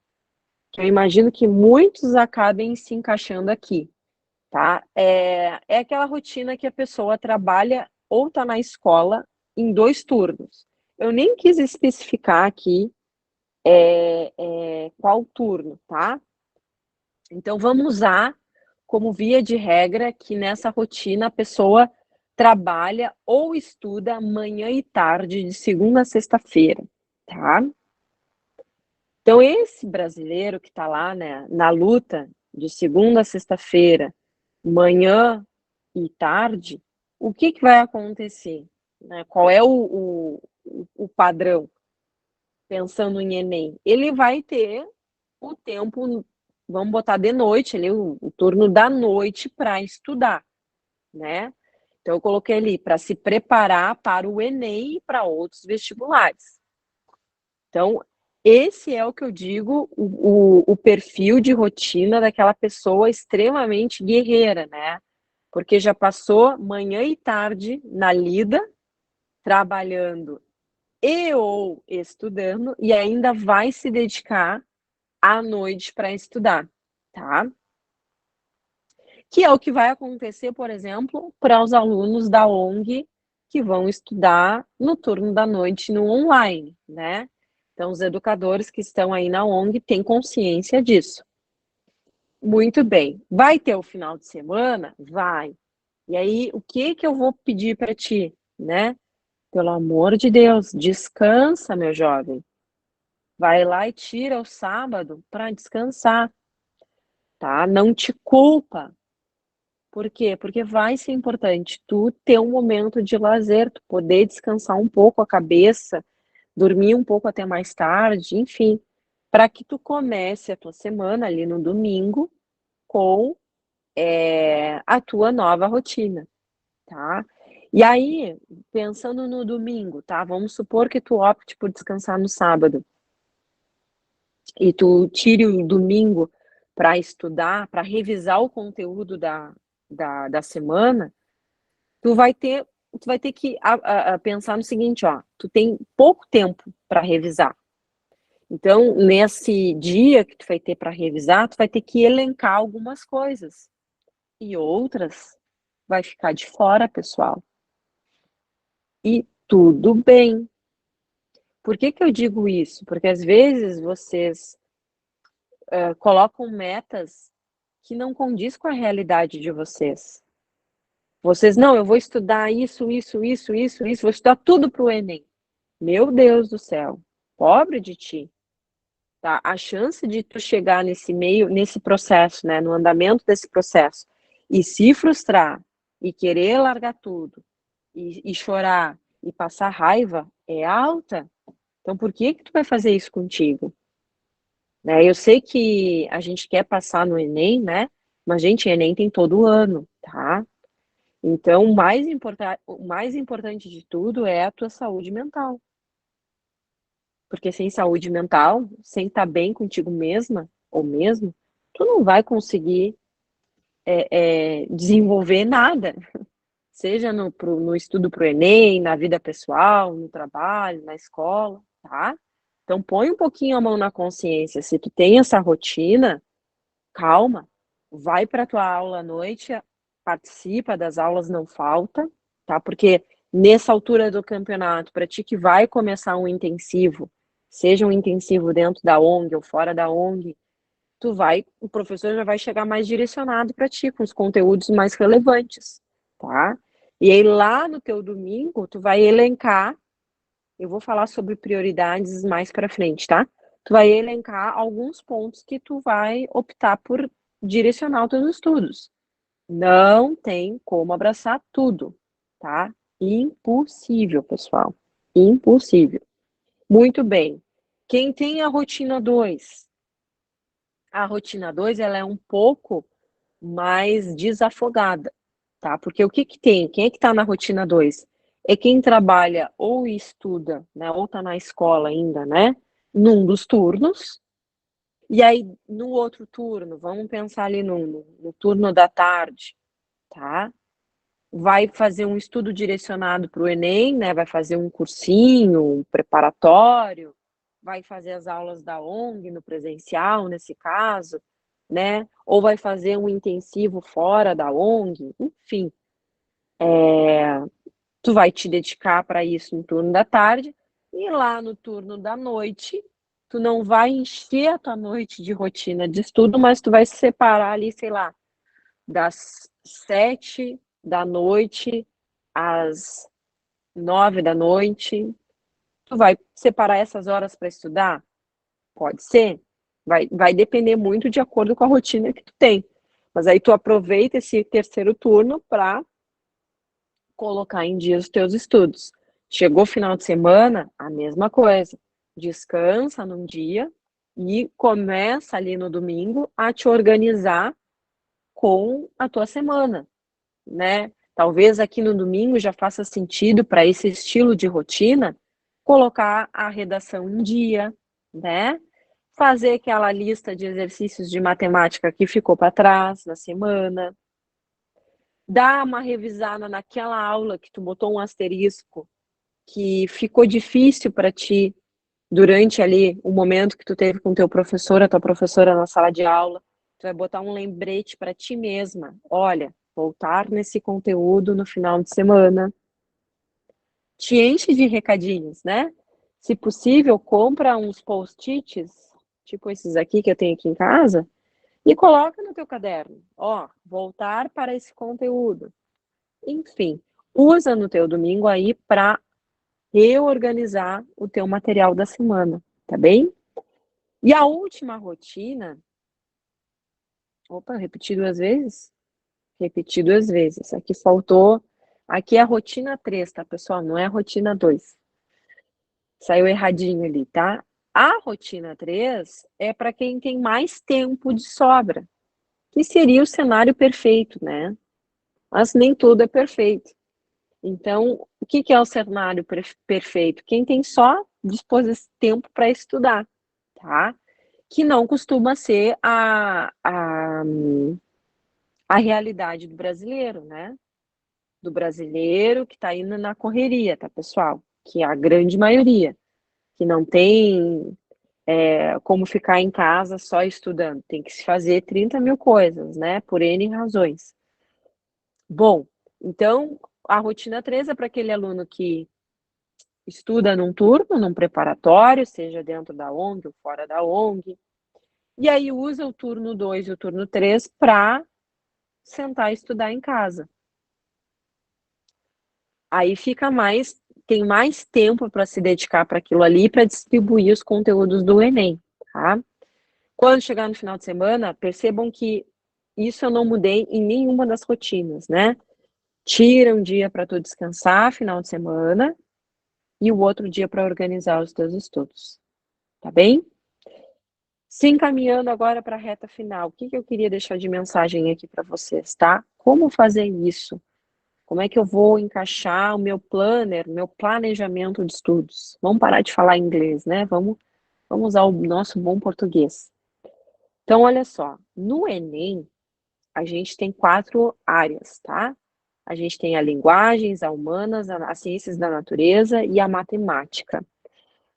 Que eu imagino que muitos acabem se encaixando aqui, tá? É aquela rotina que a pessoa trabalha ou tá na escola em 2 turnos. Eu nem quis especificar aqui qual turno, tá? Então vamos usar como via de regra, que nessa rotina a pessoa trabalha ou estuda manhã e tarde, de segunda a sexta-feira, tá? Então esse brasileiro que está lá, né, na luta de segunda a sexta-feira, manhã e tarde, o que que vai acontecer, né? Qual é o padrão, pensando em Enem? Ele vai ter o tempo, vamos botar de noite ali, o turno da noite para estudar, né? Então eu coloquei ali para se preparar para o Enem e para outros vestibulares. Então, esse é o que eu digo, o perfil de rotina daquela pessoa extremamente guerreira, né? Porque já passou manhã e tarde na lida, trabalhando e ou estudando, e ainda vai se dedicar à noite para estudar, tá? Que é o que vai acontecer, por exemplo, para os alunos da ONG que vão estudar no turno da noite no online, né? Então, os educadores que estão aí na ONG têm consciência disso. Muito bem. Vai ter o final de semana? Vai. E aí, o que que eu vou pedir para ti, né? Pelo amor de Deus, descansa, meu jovem. Vai lá e tira o sábado para descansar, tá? Não te culpa. Por quê? Porque vai ser importante tu ter um momento de lazer, tu poder descansar um pouco a cabeça, dormir um pouco até mais tarde, enfim, para que tu comece a tua semana ali no domingo com, a tua nova rotina, tá. E aí, pensando no domingo, tá, vamos supor que tu opte por descansar no sábado, e tu tire o domingo para estudar, para revisar o conteúdo da semana, tu vai ter que pensar no seguinte, ó, tu tem pouco tempo para revisar. Então, nesse dia que tu vai ter para revisar, tu vai ter que elencar algumas coisas, e outras vai ficar de fora, pessoal. E tudo bem. Por que que eu digo isso? Porque às vezes vocês, colocam metas que não condiz com a realidade de vocês. Vocês: "Não, eu vou estudar isso, isso, isso, isso, isso, vou estudar tudo para o Enem". Meu Deus do céu, pobre de ti, tá? A chance de tu chegar nesse processo, né, no andamento desse processo, e se frustrar, e querer largar tudo, e chorar, e passar raiva, é alta. Então por que que tu vai fazer isso contigo? Né, eu sei que a gente quer passar no Enem, né, mas gente, Enem tem todo ano, tá? Então o mais importante de tudo é a tua saúde mental. Porque sem saúde mental, sem estar bem contigo mesma ou mesmo, tu não vai conseguir, desenvolver nada, seja no estudo para o Enem, na vida pessoal, no trabalho, na escola, tá? Então põe um pouquinho a mão na consciência, se tu tem essa rotina, calma, vai para tua aula à noite, participa das aulas, não falta, tá? Porque nessa altura do campeonato, para ti que vai começar um intensivo, seja um intensivo dentro da ONG ou fora da ONG, o professor já vai chegar mais direcionado para ti, com os conteúdos mais relevantes, tá? E aí lá no teu domingo, tu vai elencar, eu vou falar sobre prioridades mais para frente, tá? Tu vai elencar alguns pontos que tu vai optar por direcionar os teus estudos. Não tem como abraçar tudo, tá? Impossível, pessoal, impossível. Muito bem. Quem tem a rotina 2, a rotina 2 ela é um pouco mais desafogada, tá? Porque o que que tem? Quem é que tá na rotina 2? É quem trabalha ou estuda, né, ou tá na escola ainda, né, num dos turnos, e aí no outro turno, vamos pensar ali no turno da tarde, tá? Vai fazer um estudo direcionado para o Enem, né, vai fazer um cursinho, um preparatório, vai fazer as aulas da ONG no presencial, nesse caso, né, ou vai fazer um intensivo fora da ONG, enfim. Tu vai te dedicar para isso no turno da tarde, e lá no turno da noite, tu não vai encher a tua noite de rotina de estudo, mas tu vai separar ali, sei lá, das 7 da noite às 9 da noite. Tu vai separar essas horas para estudar? Pode ser. Vai depender muito de acordo com a rotina que tu tem. Mas aí tu aproveita esse terceiro turno para colocar em dia os teus estudos. Chegou final de semana, a mesma coisa. Descansa num dia e começa ali no domingo a te organizar com a tua semana, né? Talvez aqui no domingo já faça sentido para esse estilo de rotina colocar a redação em dia, né? Fazer aquela lista de exercícios de matemática que ficou para trás na semana, dar uma revisada naquela aula que tu botou um asterisco, que ficou difícil para ti durante ali o momento que tu teve com teu professor, a tua professora na sala de aula. Tu vai botar um lembrete para ti mesma. Olha, voltar nesse conteúdo no final de semana. Te enche de recadinhos, né? Se possível, compra uns post-its, tipo esses aqui que eu tenho aqui em casa, e coloca no teu caderno. Ó, voltar para esse conteúdo. Enfim, usa no teu domingo aí para reorganizar o teu material da semana, tá bem? E a última rotina, opa, repeti 2 vezes? Repeti 2 vezes. Aqui faltou, aqui é a rotina 3, tá, pessoal? Não é a rotina 2. Saiu erradinho ali, tá? A rotina 3 é para quem tem mais tempo de sobra, que seria o cenário perfeito, né? Mas nem tudo é perfeito. Então, o que é o cenário perfeito? Quem tem só tempo para estudar, tá? Que não costuma ser a realidade do brasileiro, né? Do brasileiro que está indo na correria, tá, pessoal? Que é a grande maioria, que não tem como ficar em casa só estudando, tem que se fazer 30 mil coisas, né? Por N razões. Bom, então a rotina 3 é para aquele aluno que estuda num turno, num preparatório, seja dentro da ONG ou fora da ONG, e aí usa o turno 2 e o turno 3 para sentar e estudar em casa. Aí tem mais tempo para se dedicar para aquilo ali, para distribuir os conteúdos do Enem, tá? Quando chegar no final de semana, percebam que isso eu não mudei em nenhuma das rotinas, né? Tira um dia para tu descansar, final de semana, e o outro dia para organizar os teus estudos, tá bem? Se encaminhando agora para a reta final, o que eu queria deixar de mensagem aqui para vocês, tá? Como fazer isso? Como é que eu vou encaixar o meu planner, meu planejamento de estudos? Vamos parar de falar inglês, né? Vamos usar o nosso bom português. Então, olha só, no Enem, a gente tem 4 áreas, tá? A gente tem a linguagens, a humanas, as ciências da natureza e a matemática.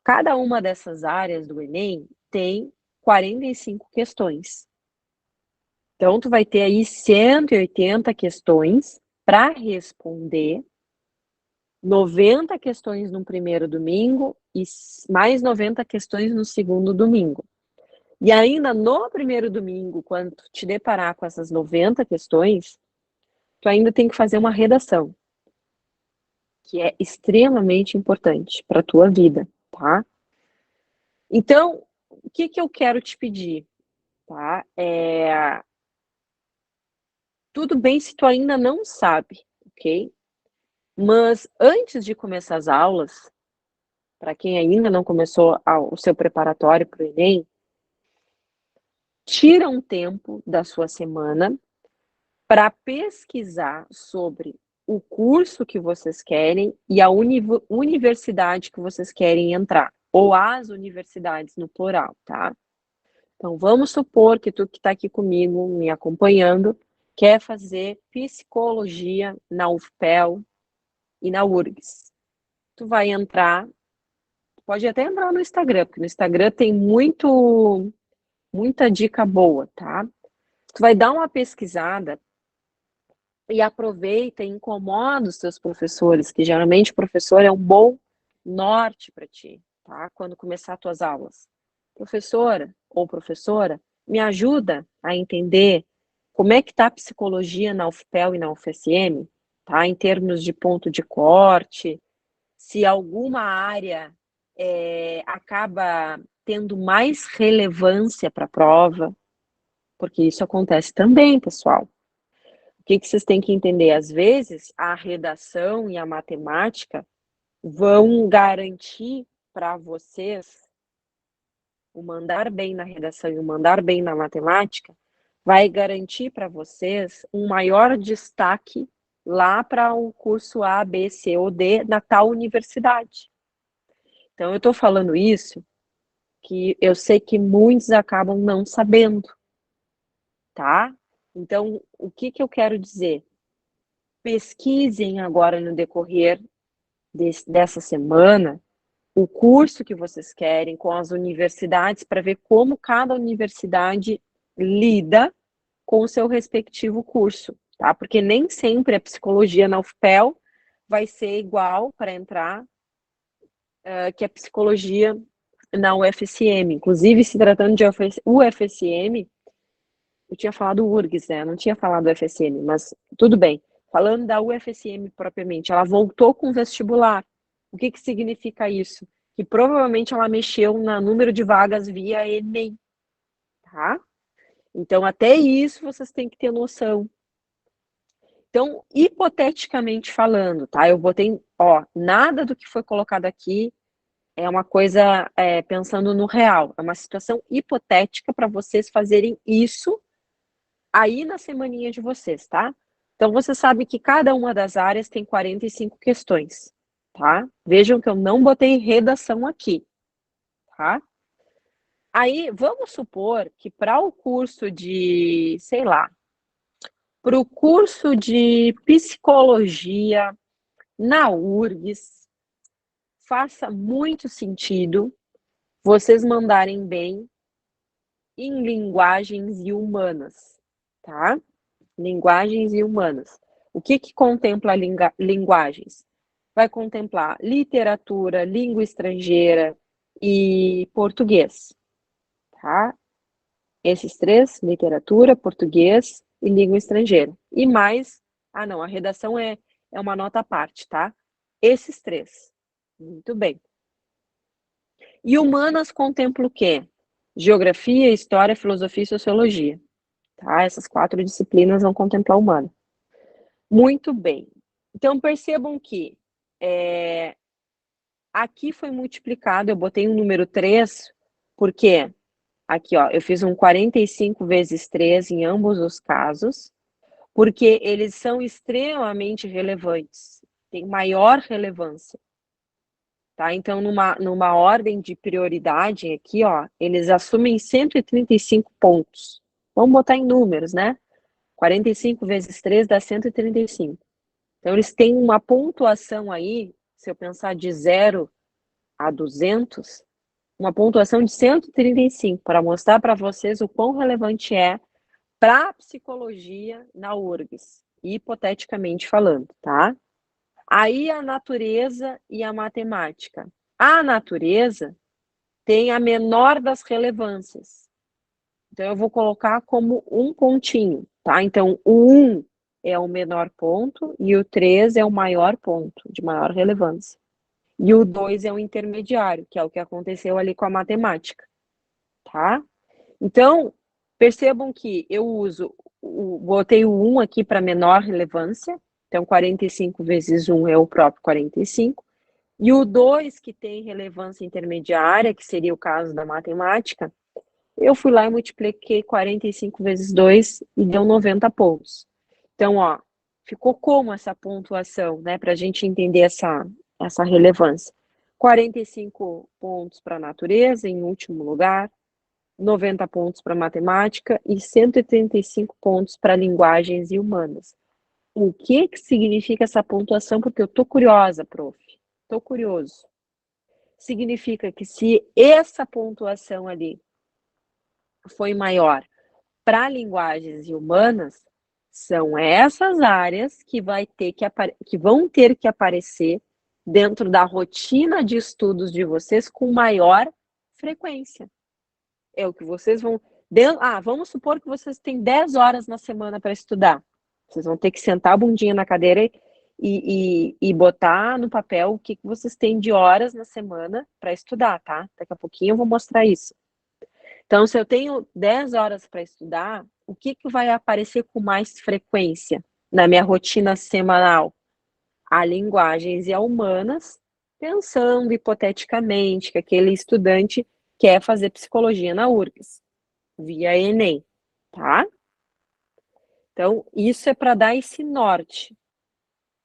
Cada uma dessas áreas do Enem tem 45 questões. Então, tu vai ter aí 180 questões para responder, 90 questões no primeiro domingo e mais 90 questões no segundo domingo. E ainda no primeiro domingo, quando tu te deparar com essas 90 questões, tu ainda tem que fazer uma redação, que é extremamente importante para a tua vida, tá? Então, o que eu quero te pedir, tá? Tudo bem se tu ainda não sabe, ok? Mas antes de começar as aulas, para quem ainda não começou o seu preparatório para o Enem, tira um tempo da sua semana para pesquisar sobre o curso que vocês querem e a universidade que vocês querem entrar, ou as universidades no plural, tá? Então, vamos supor que tu que está aqui comigo, me acompanhando, quer fazer psicologia na UFPEL e na URGS. Tu vai entrar, pode até entrar no Instagram, porque no Instagram tem muita dica boa, tá? Tu vai dar uma pesquisada e aproveita e incomoda os teus professores, que geralmente o professor é um bom norte para ti, tá? Quando começar as tuas aulas. Professora ou professora, me ajuda a entender como é que está a psicologia na UFPEL e na UFSM, tá? Em termos de ponto de corte, se alguma área acaba tendo mais relevância para a prova, porque isso acontece também, pessoal. O que vocês têm que entender? Às vezes, a redação e a matemática vão garantir para vocês o mandar bem na redação e o mandar bem na matemática, vai garantir para vocês um maior destaque lá para o curso A, B, C ou D na tal universidade. Então, eu estou falando isso que eu sei que muitos acabam não sabendo, tá? Então, o que eu quero dizer? Pesquisem agora no decorrer dessa semana o curso que vocês querem com as universidades para ver como cada universidade lida com o seu respectivo curso, tá? Porque nem sempre a psicologia na UFPEL vai ser igual para entrar que a psicologia na UFSM. Inclusive, se tratando de UFSM, eu tinha falado URGS, né? Não tinha falado UFSM, mas tudo bem. Falando da UFSM propriamente, ela voltou com vestibular. O que significa isso? Que provavelmente ela mexeu no número de vagas via Enem, tá? Então, até isso vocês têm que ter noção. Então, hipoteticamente falando, tá? Eu botei, ó, nada do que foi colocado aqui é uma coisa pensando no real. É uma situação hipotética para vocês fazerem isso aí na semaninha de vocês, tá? Então, você sabe que cada uma das áreas tem 45 questões, tá? Vejam que eu não botei redação aqui, tá? Aí, vamos supor que para o curso de, sei lá, para o curso de psicologia na URGS, faça muito sentido vocês mandarem bem em linguagens e humanas, tá? Linguagens e humanas. O que contempla linguagens? Vai contemplar literatura, língua estrangeira e português, tá? Esses três, literatura, português e língua estrangeira. E mais, não, a redação é uma nota à parte, tá? Esses três. Muito bem. E humanas contempla o quê? Geografia, história, filosofia e sociologia. Tá? Essas 4 disciplinas vão contemplar humano. Muito bem. Então, percebam que aqui foi multiplicado, eu botei um número 3, porque aqui, ó, eu fiz um 45 vezes 3 em ambos os casos, porque eles são extremamente relevantes, têm maior relevância. Tá? Então, numa ordem de prioridade aqui, ó, eles assumem 135 pontos. Vamos botar em números, né? 45 vezes 3 dá 135. Então, eles têm uma pontuação aí, se eu pensar de 0 a 200, uma pontuação de 135, para mostrar para vocês o quão relevante é para a psicologia na URGS, hipoteticamente falando, tá? Aí a natureza e a matemática. A natureza tem a menor das relevâncias. Então, eu vou colocar como um pontinho, tá? Então, o 1 é o menor ponto e o 3 é o maior ponto, de maior relevância. E o 2 é o intermediário, que é o que aconteceu ali com a matemática, tá? Então, percebam que eu botei o 1 aqui para menor relevância, então 45 vezes 1 é o próprio 45, e o 2 que tem relevância intermediária, que seria o caso da matemática, eu fui lá e multipliquei 45 vezes 2 e deu 90 pontos. Então, ó, ficou como essa pontuação, né, para a gente entender essa relevância. 45 pontos para a natureza, em último lugar, 90 pontos para matemática e 135 pontos para linguagens e humanas. O que significa essa pontuação? Porque eu tô curiosa, prof. Tô curioso. Significa que se essa pontuação ali foi maior para linguagens e humanas, são essas áreas que vão ter que aparecer dentro da rotina de estudos de vocês com maior frequência. É o que vocês vão Vamos supor que vocês têm 10 horas na semana para estudar. Vocês vão ter que sentar a bundinha na cadeira e botar no papel o que vocês têm de horas na semana para estudar, tá? Daqui a pouquinho eu vou mostrar isso. Então, se eu tenho 10 horas para estudar, o que vai aparecer com mais frequência na minha rotina semanal? A linguagens e a humanas, pensando hipoteticamente que aquele estudante quer fazer psicologia na URGS, via Enem, tá? Então, isso é para dar esse norte.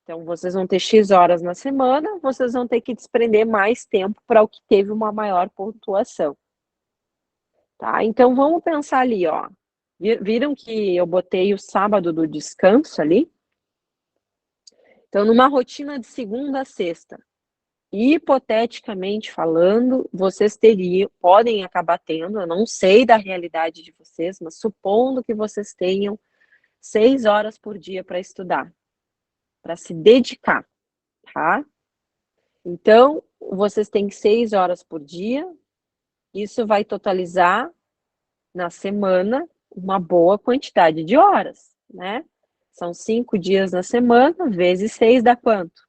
Então, vocês vão ter X horas na semana, vocês vão ter que desprender mais tempo para o que teve uma maior pontuação. Tá? Então, vamos pensar ali, ó. Viram que eu botei o sábado do descanso ali? Então, numa rotina de segunda a sexta, hipoteticamente falando, vocês podem acabar tendo, eu não sei da realidade de vocês, mas supondo que vocês tenham 6 horas por dia para estudar, para se dedicar, tá? Então, vocês têm 6 horas por dia, isso vai totalizar na semana uma boa quantidade de horas, né? São 5 dias na semana, vezes 6 dá quanto?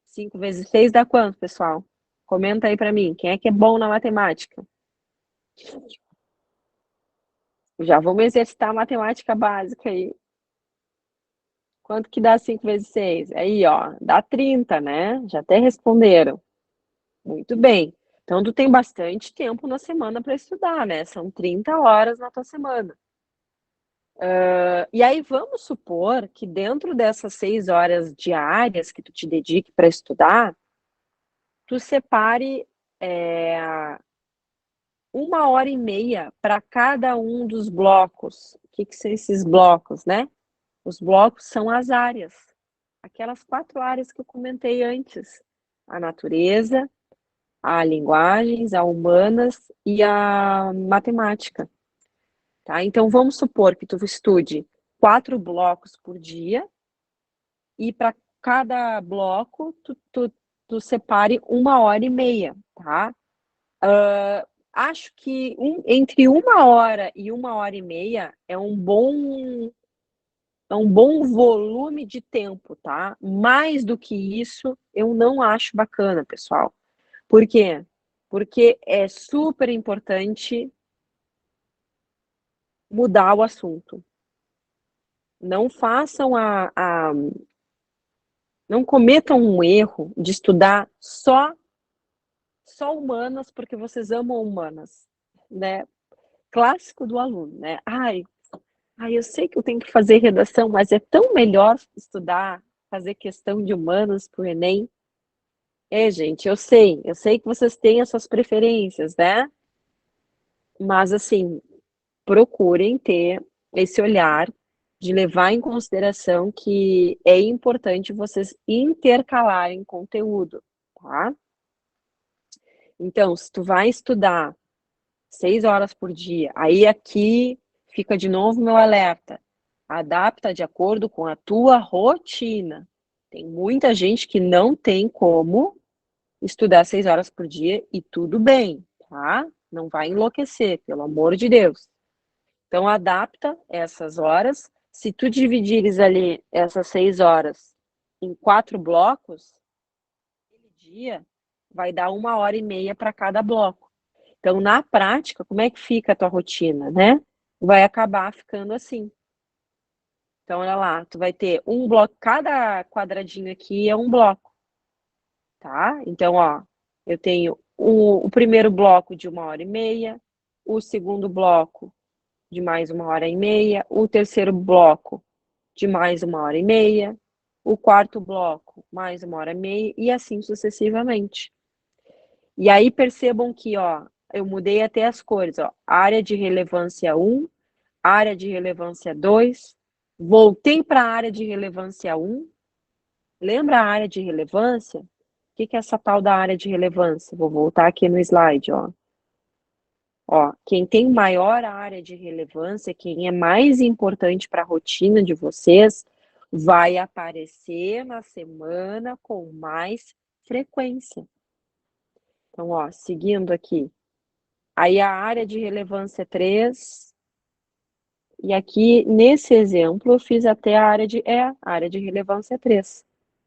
5 vezes 6 dá quanto, pessoal? Comenta aí para mim, quem é que é bom na matemática? Já vamos exercitar a matemática básica aí. Quanto que dá 5 vezes 6? Aí, ó, dá 30, né? Já até responderam. Muito bem. Então, tu tem bastante tempo na semana para estudar, né? São 30 horas na tua semana. E aí, vamos supor que dentro dessas 6 horas diárias que tu te dedique para estudar, tu separe 1h30 para cada um dos blocos. O que são esses blocos, né? Os blocos são as áreas. Aquelas 4 áreas que eu comentei antes. A natureza, a linguagens, a humanas e a matemática. Tá? Então, vamos supor que tu estude 4 blocos por dia e para cada bloco tu separe 1h30, tá? Acho que entre 1h e 1h30 é um bom volume de tempo, tá? Mais do que isso, eu não acho bacana, pessoal. Por quê? Porque é super importante mudar o assunto. Não façam não cometam um erro de estudar só humanas porque vocês amam humanas, né? Clássico do aluno, né? Eu sei que eu tenho que fazer redação, mas é tão melhor estudar, fazer questão de humanas para o Enem. Gente, eu sei que vocês têm as suas preferências, né? Mas, assim, procurem ter esse olhar de levar em consideração que é importante vocês intercalarem conteúdo, tá? Então, se tu vai estudar 6 horas por dia, aí aqui fica de novo meu alerta. Adapta de acordo com a tua rotina. Tem muita gente que não tem como estudar 6 horas por dia e tudo bem, tá? Não vai enlouquecer, pelo amor de Deus. Então, adapta essas horas. Se tu dividires ali essas 6 horas em 4 blocos, aquele dia vai dar 1h30 para cada bloco. Então, na prática, como é que fica a tua rotina, né? Vai acabar ficando assim. Então, olha lá, tu vai ter um bloco, cada quadradinho aqui é um bloco, tá? Então, ó, eu tenho o primeiro bloco de 1h30, o segundo bloco de mais 1h30, o terceiro bloco de mais 1h30, o quarto bloco mais 1h30 e assim sucessivamente. E aí percebam que, ó, eu mudei até as cores, ó, área de relevância 1, área de relevância 2, voltei para a área de relevância 1. Lembra a área de relevância? O que é essa tal da área de relevância? Vou voltar aqui no slide, ó. Ó, quem tem maior área de relevância, quem é mais importante para a rotina de vocês, vai aparecer na semana com mais frequência. Então, ó, seguindo aqui. Aí a área de relevância 3 E aqui, nesse exemplo, eu fiz até a área de relevância 3,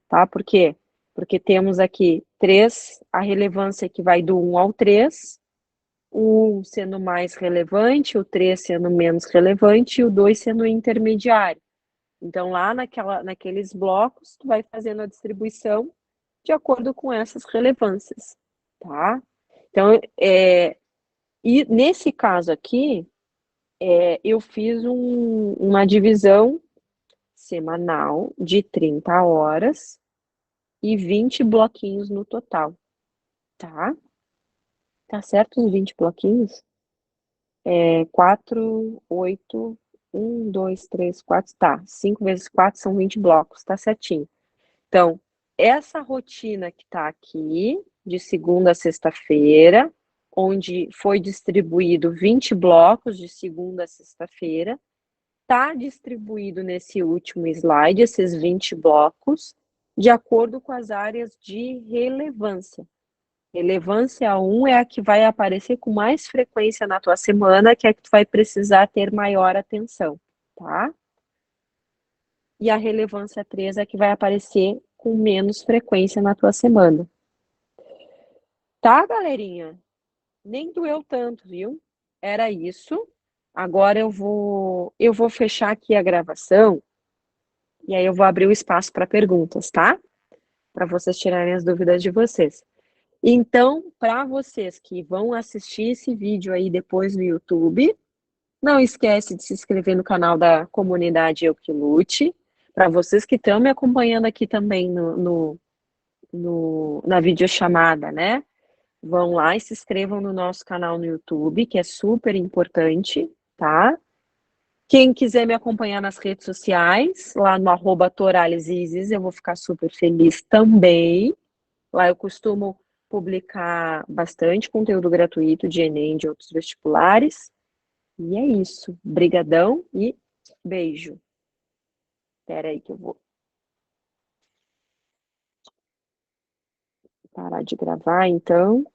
tá? Por quê? Porque temos aqui 3, a relevância que vai do 1 ao 3, o 1 sendo mais relevante, o 3 sendo menos relevante e o 2 sendo intermediário. Então, lá naqueles blocos, tu vai fazendo a distribuição de acordo com essas relevâncias, tá? Então, e nesse caso aqui, eu fiz uma divisão semanal de 30 horas e 20 bloquinhos no total, tá? Tá certo os 20 bloquinhos? 4, 8, 1, 2, 3, 4, tá. 5 vezes 4 são 20 blocos, tá certinho. Então, essa rotina que tá aqui, de segunda a sexta-feira, onde foi distribuído 20 blocos de segunda a sexta-feira, tá distribuído nesse último slide, esses 20 blocos, de acordo com as áreas de relevância. Relevância 1 é a que vai aparecer com mais frequência na tua semana, que é que tu vai precisar ter maior atenção, tá? E a relevância 3 é a que vai aparecer com menos frequência na tua semana. Tá, galerinha? Nem doeu tanto, viu? Era isso. Agora eu vou fechar aqui a gravação e aí eu vou abrir o espaço para perguntas, tá? Para vocês tirarem as dúvidas de vocês. Então, para vocês que vão assistir esse vídeo aí depois no YouTube, não esquece de se inscrever no canal da comunidade Eu Que Lute. Para vocês que estão me acompanhando aqui também na videochamada, né? Vão lá e se inscrevam no nosso canal no YouTube, que é super importante, tá? Quem quiser me acompanhar nas redes sociais, lá no @toralesizes, eu vou ficar super feliz também. Lá eu costumo publicar bastante conteúdo gratuito de Enem e de outros vestibulares. E é isso. Brigadão e beijo. Espera aí que eu vou parar de gravar, então.